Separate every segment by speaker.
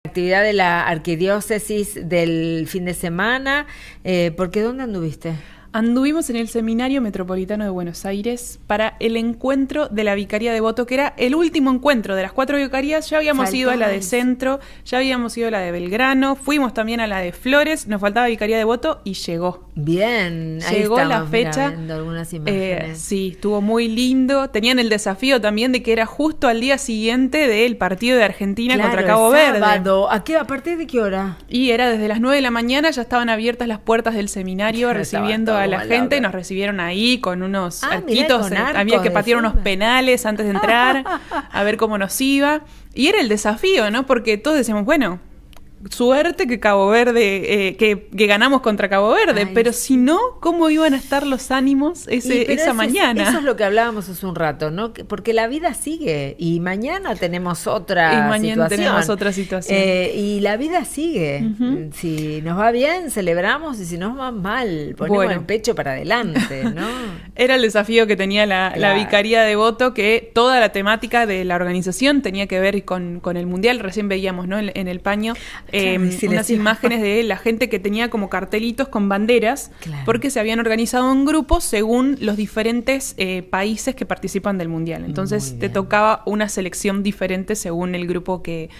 Speaker 1: actividad de la arquidiócesis del fin de semana, porque ¿dónde anduviste?
Speaker 2: Anduvimos en el Seminario Metropolitano de Buenos Aires para el encuentro de la Vicaría de Devoto, que era el último encuentro de las 4 vicarías. Ya habíamos ido a la de Centro, ya habíamos ido a la de Belgrano, fuimos también a la de Flores, nos faltaba Vicaría de Devoto y llegó.
Speaker 1: Bien, ahí
Speaker 2: llegó
Speaker 1: estamos,
Speaker 2: la fecha.
Speaker 1: Viendo algunas imágenes.
Speaker 2: Sí, estuvo muy lindo. Tenían el desafío también de que era justo al día siguiente del partido de Argentina contra Cabo Verde.
Speaker 1: ¿A partir de qué hora?
Speaker 2: Y era desde las 9 de la mañana, ya estaban abiertas las puertas del seminario recibiendo a la gente. Nos recibieron ahí con unos arquitos. Había que patear unos penales antes de entrar, a ver cómo nos iba. Y era el desafío, ¿no? Porque todos decíamos, bueno, suerte que Cabo Verde, que ganamos contra Cabo Verde,
Speaker 1: Ay,
Speaker 2: pero si no, ¿cómo iban a estar los ánimos esa mañana?
Speaker 1: Eso es lo que hablábamos hace un rato, ¿no? Porque la vida sigue y mañana tenemos otra
Speaker 2: situación.
Speaker 1: Y la vida sigue. Uh-huh. Si nos va bien, celebramos, y si nos va mal, ponemos el pecho para adelante, ¿no?
Speaker 2: Era el desafío que tenía la Vicaría de Devoto, que toda la temática de la organización tenía que ver con el Mundial. Recién veíamos, ¿no? En el paño unas imágenes de la gente que tenía como cartelitos con banderas, porque se habían organizado en grupos según los diferentes países que participan del Mundial. Entonces te tocaba una selección diferente según el grupo que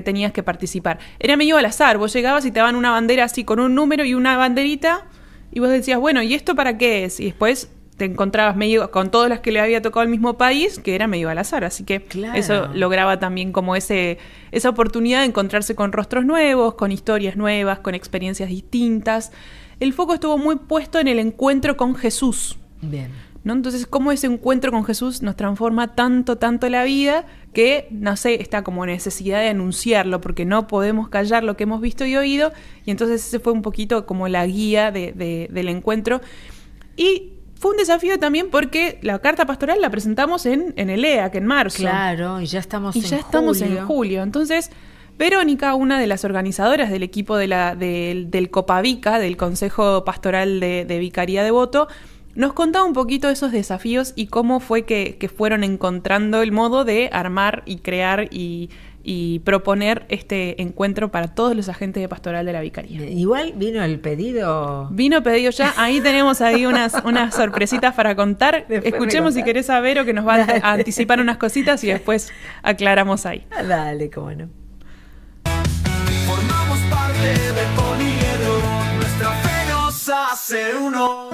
Speaker 2: tenías que participar. Era medio al azar, vos llegabas y te daban una bandera así con un número y una banderita, y vos decías, bueno, ¿y esto para qué es? Y después te encontrabas medio con todas las que le había tocado el mismo país, que era medio al azar, así que eso lograba también como esa oportunidad de encontrarse con rostros nuevos, con historias nuevas, con experiencias distintas. El foco estuvo muy puesto en el encuentro con Jesús.
Speaker 1: Bien.
Speaker 2: ¿No? Entonces, cómo ese encuentro con Jesús nos transforma tanto la vida que, no sé, está como necesidad de anunciarlo, porque no podemos callar lo que hemos visto y oído, y entonces ese fue un poquito como la guía del encuentro. Y fue un desafío también porque la carta pastoral la presentamos en el EAC, en marzo.
Speaker 1: Claro, y ya estamos
Speaker 2: en julio. Entonces, Verónica, una de las organizadoras del equipo del Copavica, del Consejo Pastoral de Vicaría de Devoto, nos contaba un poquito esos desafíos y cómo fue que fueron encontrando el modo de armar y crear y proponer este encuentro para todos los agentes de pastoral de la Vicaría.
Speaker 1: Igual vino el pedido.
Speaker 2: Vino pedido ya. Ahí tenemos unas sorpresitas para contar. Escuchemos si querés saber, o que nos va a anticipar unas cositas y después aclaramos ahí.
Speaker 1: Dale, cómo no.
Speaker 3: Formamos parte del Poliedro, nuestra fe nos hace uno.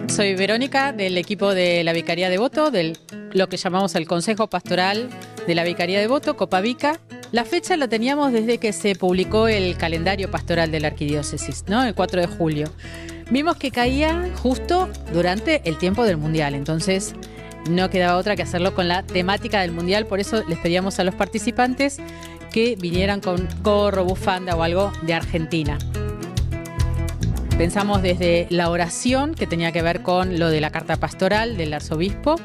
Speaker 4: Soy Verónica, del equipo de la Vicaría de Devoto, de lo que llamamos el Consejo Pastoral de la Vicaría de Devoto, Copavica. La fecha la teníamos desde que se publicó el calendario pastoral de la arquidiócesis, ¿no? El 4 de julio. Vimos que caía justo durante el tiempo del Mundial, entonces no quedaba otra que hacerlo con la temática del Mundial. Por eso les pedíamos a los participantes que vinieran con gorro, bufanda o algo de Argentina. Pensamos desde la oración, que tenía que ver con lo de la carta pastoral del arzobispo.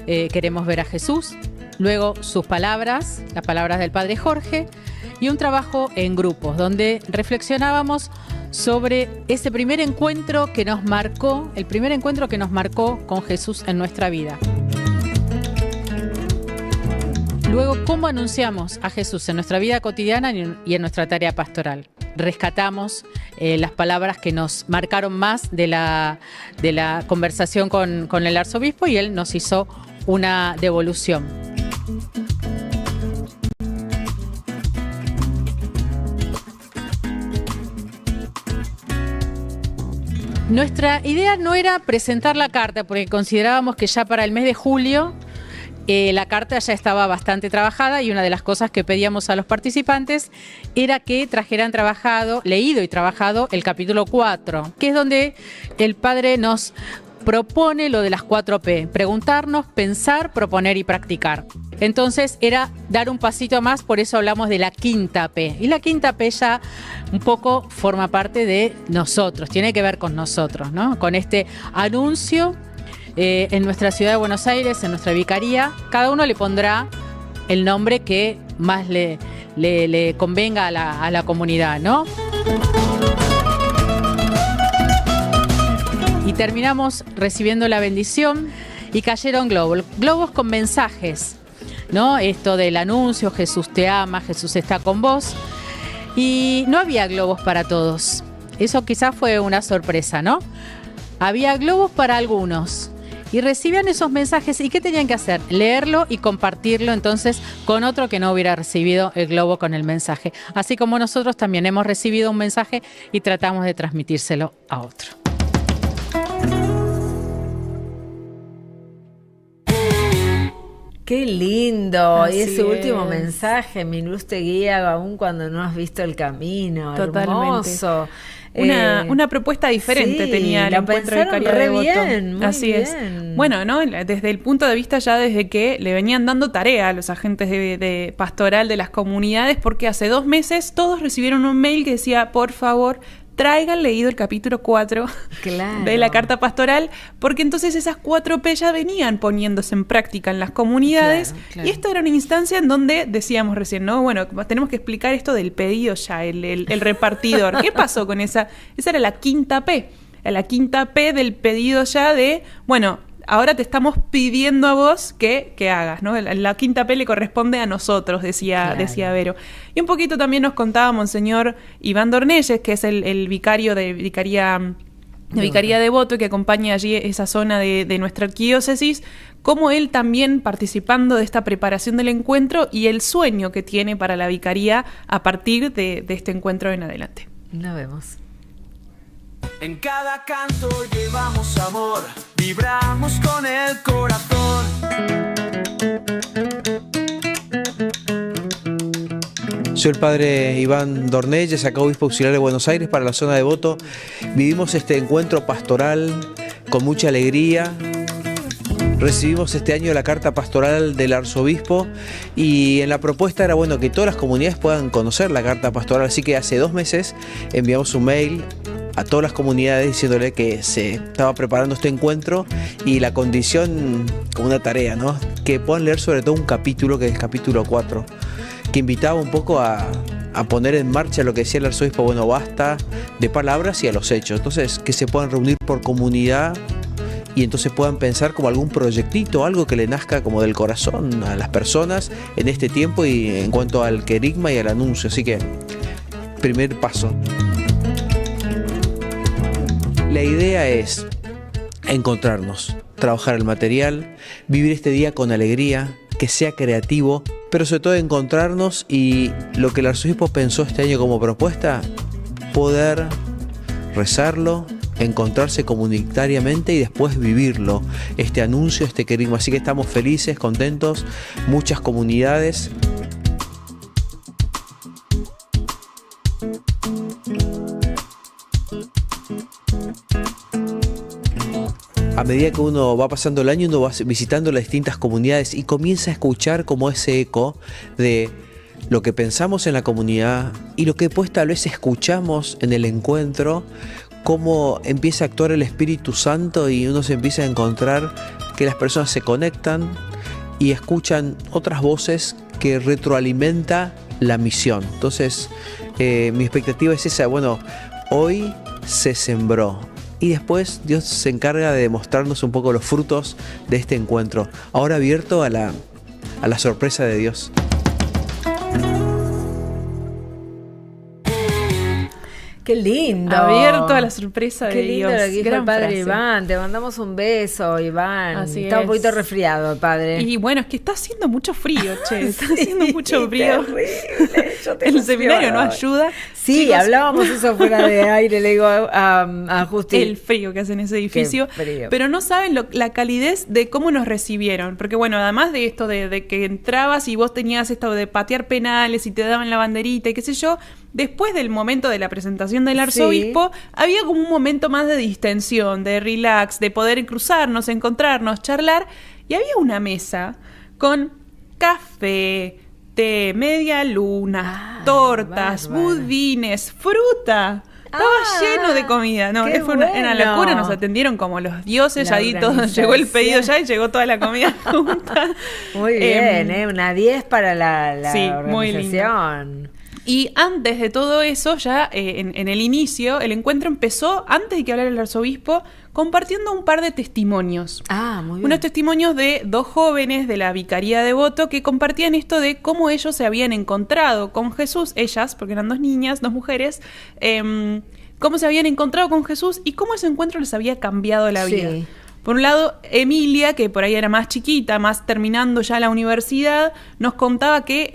Speaker 4: Queremos ver a Jesús. Luego sus palabras, las palabras del padre Jorge. Y un trabajo en grupos, donde reflexionábamos sobre ese primer encuentro que nos marcó, el primer encuentro que nos marcó con Jesús en nuestra vida. Luego, ¿cómo anunciamos a Jesús en nuestra vida cotidiana y en nuestra tarea pastoral? Rescatamos las palabras que nos marcaron más de la conversación con el arzobispo, y él nos hizo una devolución. Nuestra idea no era presentar la carta, porque considerábamos que ya para el mes de julio la carta ya estaba bastante trabajada, y una de las cosas que pedíamos a los participantes era que trajeran leído y trabajado el capítulo 4, que es donde el padre nos propone lo de las 4P: preguntarnos, pensar, proponer y practicar. Entonces era dar un pasito más, por eso hablamos de la 5P. Y la 5P ya un poco forma parte de nosotros, tiene que ver con nosotros, ¿no? Con este anuncio en nuestra ciudad de Buenos Aires, en nuestra vicaría. Cada uno le pondrá el nombre que más le convenga a la comunidad, ¿no? Y terminamos recibiendo la bendición y cayeron globos con mensajes, ¿no? Esto del anuncio, Jesús te ama, Jesús está con vos. Y no había globos para todos. Eso quizás fue una sorpresa, ¿no? Había globos para algunos. Y recibían esos mensajes. ¿Y qué tenían que hacer? Leerlo y compartirlo entonces con otro que no hubiera recibido el globo con el mensaje. Así como nosotros también hemos recibido un mensaje y tratamos de transmitírselo a otro.
Speaker 1: Qué lindo.
Speaker 4: Así
Speaker 1: y ese último
Speaker 4: es.
Speaker 1: mensaje, mi luz te guía aún cuando no has visto el camino.
Speaker 2: Totalmente.
Speaker 1: Hermoso.
Speaker 2: Una propuesta diferente
Speaker 1: sí,
Speaker 2: tenía el
Speaker 1: la
Speaker 2: encuentro de
Speaker 1: pensaron
Speaker 2: Vicaría
Speaker 1: re
Speaker 2: Devoto.
Speaker 1: bien, muy
Speaker 2: Así
Speaker 1: bien.
Speaker 2: es. Bueno, ¿no? Desde el punto de vista ya desde que le venían dando tarea a los agentes de pastoral de las comunidades, porque hace 2 meses todos recibieron un mail que decía, por favor, traigan leído el capítulo 4
Speaker 1: Claro.
Speaker 2: de la carta pastoral, porque entonces esas 4 P ya venían poniéndose en práctica en las comunidades.
Speaker 1: Claro.
Speaker 2: Y esto era una instancia en donde decíamos recién, ¿no? Bueno, tenemos que explicar esto del pedido ya, el repartidor. ¿Qué pasó con esa? Esa era la 5ª P. La 5ª P del pedido ya de, bueno, ahora te estamos pidiendo a vos que hagas, ¿no? La 5ª P le corresponde a nosotros, decía Vero. Y un poquito también nos contaba Monseñor Iván Dornelles, que es el vicario de Vicaría Devoto, que acompaña allí esa zona de nuestra arquidiócesis, como él también participando de esta preparación del encuentro y el sueño que tiene para la vicaría a partir de este encuentro en adelante.
Speaker 1: Nos vemos.
Speaker 3: En cada canto llevamos amor, vibramos con el corazón.
Speaker 5: Soy el padre Iván Dornelles, acá obispo auxiliar de Buenos Aires para la zona de Devoto. Vivimos este encuentro pastoral con mucha alegría. Recibimos este año la carta pastoral del arzobispo y en la propuesta era bueno que todas las comunidades puedan conocer la carta pastoral, así que hace 2 meses enviamos un mail a todas las comunidades diciéndole que se estaba preparando este encuentro y la condición como una tarea, ¿no? Que puedan leer sobre todo un capítulo, que es el capítulo 4, que invitaba un poco a poner en marcha lo que decía el arzobispo, bueno, basta de palabras y a los hechos. Entonces, que se puedan reunir por comunidad y entonces puedan pensar como algún proyectito, algo que le nazca como del corazón a las personas en este tiempo y en cuanto al querigma y al anuncio. Así que, primer paso. La idea es encontrarnos, trabajar el material, vivir este día con alegría, que sea creativo, pero sobre todo encontrarnos y lo que el arzobispo pensó este año como propuesta, poder rezarlo, encontrarse comunitariamente y después vivirlo, este anuncio, este querigma. Así que estamos felices, contentos, muchas comunidades. A medida que uno va pasando el año, uno va visitando las distintas comunidades y comienza a escuchar como ese eco de lo que pensamos en la comunidad y lo que pues tal vez escuchamos en el encuentro, cómo empieza a actuar el Espíritu Santo y uno se empieza a encontrar que las personas se conectan y escuchan otras voces que retroalimenta la misión. Entonces, mi expectativa es esa, bueno, hoy se sembró. Y después Dios se encarga de demostrarnos un poco los frutos de este encuentro. Ahora abierto a la sorpresa de Dios.
Speaker 1: Qué lindo.
Speaker 2: Abierto a la sorpresa de
Speaker 1: Qué lindo
Speaker 2: Dios.
Speaker 1: lo que dijo
Speaker 2: Gran
Speaker 1: el padre
Speaker 2: frase.
Speaker 1: Iván. Te mandamos un beso, Iván.
Speaker 2: Así
Speaker 1: Está un
Speaker 2: es.
Speaker 1: poquito resfriado el padre.
Speaker 2: Y bueno, es que está haciendo mucho frío, che. Está haciendo mucho frío.
Speaker 1: Terrible. Yo tengo
Speaker 2: El seminario
Speaker 1: frío
Speaker 2: no
Speaker 1: ahora.
Speaker 2: ayuda.
Speaker 1: Sí,
Speaker 2: Chicos,
Speaker 1: hablábamos eso fuera de aire, le digo a Justin.
Speaker 2: el frío que hace en ese edificio.
Speaker 1: Qué frío.
Speaker 2: Pero no saben la calidez de cómo nos recibieron. Porque bueno, además de esto de que entrabas y vos tenías esto de patear penales y te daban la banderita y qué sé yo, después del momento de la presentación del arzobispo, había como un momento más de distensión, de relax, de poder cruzarnos, encontrarnos, charlar. Y había una mesa con café, té, media luna, tortas,
Speaker 1: bárbaro.
Speaker 2: budines, fruta. Estaba lleno de comida, ¿no?
Speaker 1: qué
Speaker 2: Fue una
Speaker 1: bueno.
Speaker 2: locura, nos atendieron como los dioses,
Speaker 1: La
Speaker 2: ahí todo, llegó el pedido
Speaker 1: organización.
Speaker 2: ya y llegó toda la comida junta.
Speaker 1: Muy bien, una 10 para la
Speaker 2: sí, muy
Speaker 1: organización.
Speaker 2: Y antes de todo eso, ya en el inicio, el encuentro empezó, antes de que hablara el arzobispo, compartiendo un par de testimonios.
Speaker 1: Muy bien.
Speaker 2: Unos testimonios de 2 jóvenes de la Vicaría de Devoto que compartían esto de cómo ellos se habían encontrado con Jesús, ellas, porque eran 2 niñas, 2 mujeres, cómo se habían encontrado con Jesús y cómo ese encuentro les había cambiado la vida.
Speaker 1: Sí.
Speaker 2: Por un lado, Emilia, que por ahí era más chiquita, más terminando ya la universidad, nos contaba que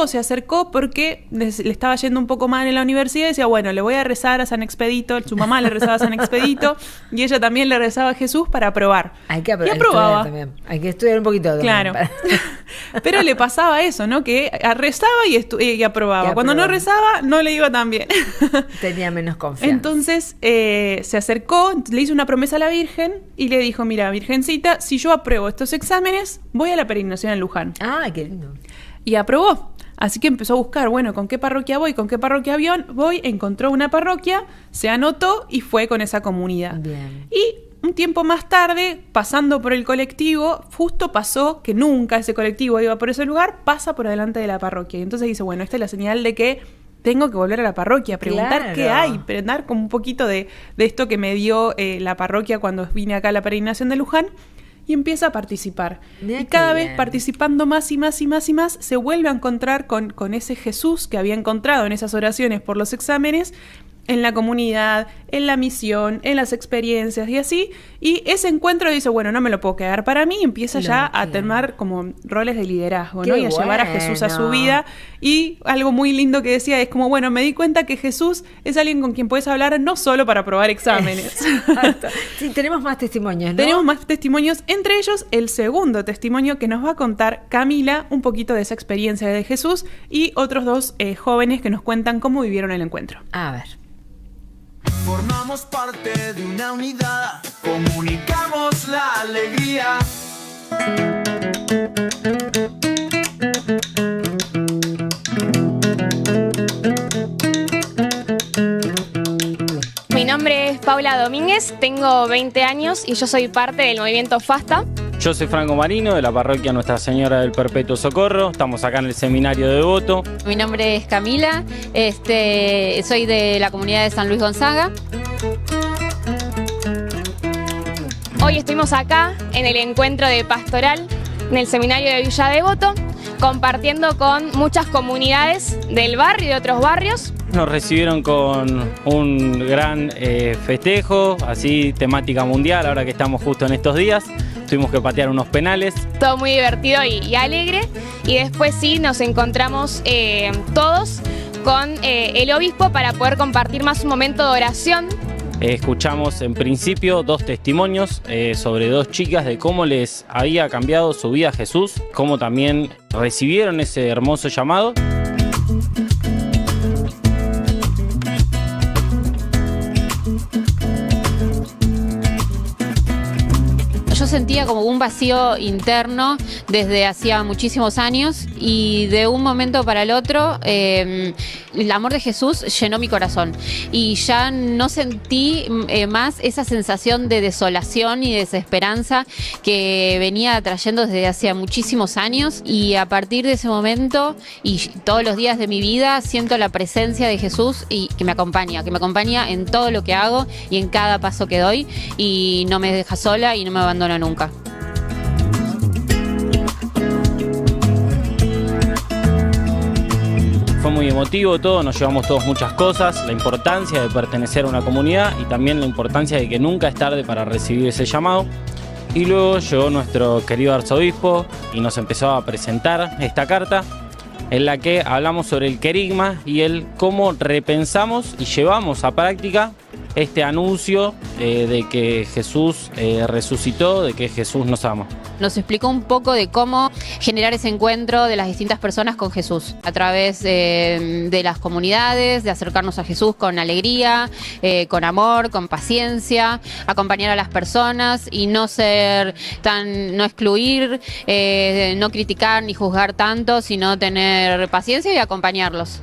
Speaker 2: se acercó porque le estaba yendo un poco mal en la universidad y decía, bueno, le voy a rezar a San Expedito, su mamá le rezaba a San Expedito y ella también le rezaba a Jesús para aprobar.
Speaker 1: Hay que
Speaker 2: aprobaba
Speaker 1: también. Hay que estudiar un poquito también.
Speaker 2: Claro. Pero le pasaba eso, ¿no? Que rezaba y aprobaba. Cuando no rezaba, no le iba tan bien.
Speaker 1: Tenía menos confianza.
Speaker 2: Entonces se acercó, le hizo una promesa a la Virgen y le dijo, mira, Virgencita, si yo apruebo estos exámenes, voy a la peregrinación en Luján.
Speaker 1: Qué lindo.
Speaker 2: Y aprobó. Así que empezó a buscar, bueno, ¿con qué parroquia voy? ¿Con qué parroquia voy? Encontró una parroquia, se anotó y fue con esa comunidad.
Speaker 1: Bien.
Speaker 2: Y un tiempo más tarde, pasando por el colectivo, justo pasó que nunca ese colectivo iba por ese lugar, pasa por delante de la parroquia. Y entonces dice, bueno, esta es la señal de que tengo que volver a la parroquia, preguntar qué hay, preguntar como un poquito de esto que me dio la parroquia cuando vine acá a la peregrinación de Luján, y empieza a participar.
Speaker 1: Mira,
Speaker 2: y cada vez
Speaker 1: bien.
Speaker 2: participando más y más y más y más, se vuelve a encontrar con ese Jesús que había encontrado en esas oraciones por los exámenes, en la comunidad, en la misión, en las experiencias y así. Y ese encuentro dice, bueno, no me lo puedo quedar para mí, y empieza ya a tomar como roles de liderazgo, ¿no? Y a llevar a Jesús a su vida. Y algo muy lindo que decía es como, bueno, me di cuenta que Jesús es alguien con quien puedes hablar no solo para aprobar exámenes.
Speaker 1: Sí, tenemos más testimonios, ¿no?
Speaker 2: Tenemos más testimonios, entre ellos el segundo testimonio que nos va a contar Camila, un poquito de esa experiencia de Jesús, y otros 2 jóvenes que nos cuentan cómo vivieron el encuentro.
Speaker 1: A ver.
Speaker 3: Formamos parte de una unidad, comunicamos la alegría.
Speaker 6: Mi nombre es Paula Domínguez, tengo 20 años y yo soy parte del movimiento FASTA.
Speaker 7: Yo soy Franco Marino, de la parroquia Nuestra Señora del Perpetuo Socorro. Estamos acá en el Seminario de Devoto.
Speaker 4: Mi nombre es Camila, soy de la comunidad de San Luis Gonzaga.
Speaker 6: Hoy estuvimos acá en el encuentro de pastoral en el Seminario de Villa Devoto, compartiendo con muchas comunidades del barrio y de otros barrios.
Speaker 7: Nos recibieron con un gran festejo, así temática mundial, ahora que estamos justo en estos días. Tuvimos que patear unos penales.
Speaker 6: Todo muy divertido y alegre. Y después sí nos encontramos todos con el obispo para poder compartir más un momento de oración.
Speaker 7: Escuchamos en principio 2 testimonios sobre 2 chicas de cómo les había cambiado su vida a Jesús, cómo también recibieron ese hermoso llamado.
Speaker 4: Yo sentía como un vacío interno desde hacía muchísimos años y de un momento para el otro el amor de Jesús llenó mi corazón y ya no sentí más esa sensación de desolación y desesperanza que venía trayendo desde hacía muchísimos años, y a partir de ese momento y todos los días de mi vida siento la presencia de Jesús y que me acompaña en todo lo que hago y en cada paso que doy, y no me deja sola y no me abandona nunca.
Speaker 7: Fue muy emotivo todo, nos llevamos todos muchas cosas, la importancia de pertenecer a una comunidad y también la importancia de que nunca es tarde para recibir ese llamado. Y luego llegó nuestro querido arzobispo y nos empezó a presentar esta carta en la que hablamos sobre el querigma y el cómo repensamos y llevamos a práctica este anuncio de que Jesús resucitó, de que Jesús nos ama.
Speaker 4: Nos explicó un poco de cómo generar ese encuentro de las distintas personas con Jesús, a través de las comunidades, de acercarnos a Jesús con alegría, con amor, con paciencia, acompañar a las personas y no excluir, no criticar ni juzgar tanto, sino tener paciencia y acompañarlos.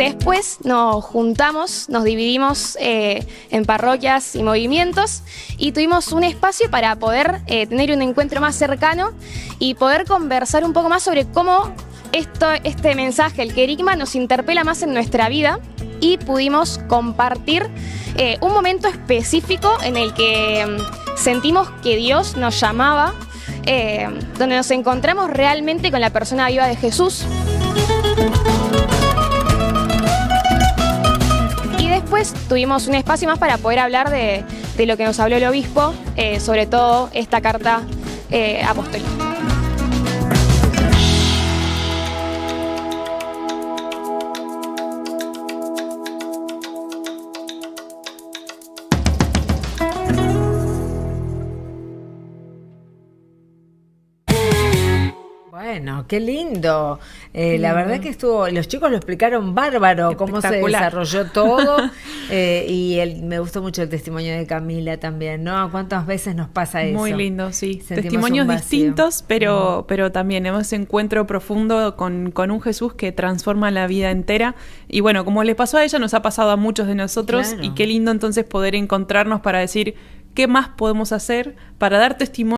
Speaker 6: Después nos juntamos, nos dividimos en parroquias y movimientos y tuvimos un espacio para poder tener un encuentro más cercano y poder conversar un poco más sobre cómo este mensaje, el querigma, nos interpela más en nuestra vida, y pudimos compartir un momento específico en el que sentimos que Dios nos llamaba, donde nos encontramos realmente con la persona viva de Jesús. Y después tuvimos un espacio más para poder hablar de lo que nos habló el obispo, sobre todo esta carta apostólica.
Speaker 1: Bueno, qué lindo. La verdad que los chicos lo explicaron bárbaro, cómo se desarrolló todo. Y me gustó mucho el testimonio de Camila también, ¿no? ¿Cuántas veces nos pasa eso?
Speaker 2: Muy lindo, sí. Sentimos testimonios distintos, pero también ese encuentro profundo con un Jesús que transforma la vida entera. Y bueno, como le pasó a ella, nos ha pasado a muchos de nosotros. Claro. Y qué lindo entonces poder encontrarnos para decir qué más podemos hacer para dar testimonio